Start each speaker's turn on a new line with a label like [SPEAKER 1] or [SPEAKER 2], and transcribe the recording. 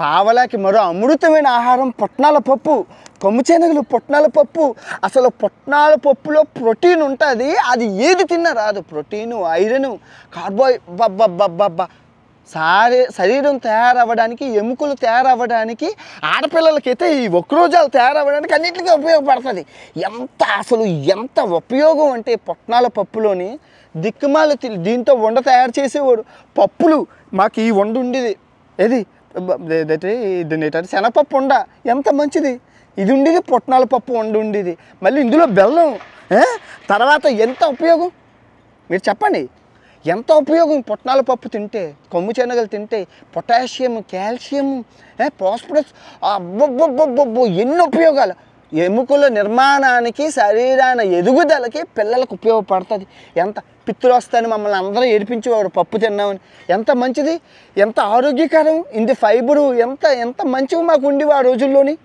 [SPEAKER 1] పావలాకి మరో అమృతమైన ఆహారం పుట్నాల పప్పు, కొమ్ము శనగలు, పుట్నాల పప్పు. అసలు పుట్నాల పప్పులో ప్రోటీన్ ఉంటుంది, అది ఏది తిన్నా రాదు. ప్రోటీను, ఐరను, కార్బోహైడ్రేట్ శరీరం తయారవ్వడానికి, ఎముకలు తయారవ్వడానికి, ఆడపిల్లలకైతే ఈ వక్రోజాలు తయారవ్వడానికి అన్నింటికీ ఉపయోగపడుతుంది. ఎంత ఉపయోగం అంటే పుట్నాల పప్పులోని దిక్కుమాల దీంతో వండ తయారు చేసేవాడు. పప్పులు మాకు ఈ వండ ఉండేది, ఏది శనగపప్పు వండ ఎంత మంచిది, ఇది ఉండేది పుట్నాల పప్పు వండ ఉండేది. మళ్ళీ ఇందులో బెల్లం, తర్వాత ఎంత ఉపయోగం మీరు చెప్పండి. ఎంత ఉపయోగం పుట్నాల పప్పు తింటే, కొమ్ము శనగలు తింటే, పొటాషియం, కాల్షియం, ఫాస్ఫరస్, అబ్బబ్బబ్బబ్బబ్బో ఎన్ని ఉపయోగాలు. ఎముకల నిర్మాణానికి, శరీరాన ఎదుగుదలకి పిల్లలకు ఉపయోగపడుతుంది. ఎంత పిత్తులు వస్తాయని మమ్మల్ని అందరూ ఏడిపించేవాడు పప్పు తిన్నామని. ఎంత మంచిది, ఎంత ఆరోగ్యకరం, ఇంది ఫైబరు, ఎంత మంచివి మాకు ఉండేవి ఆ రోజుల్లోని.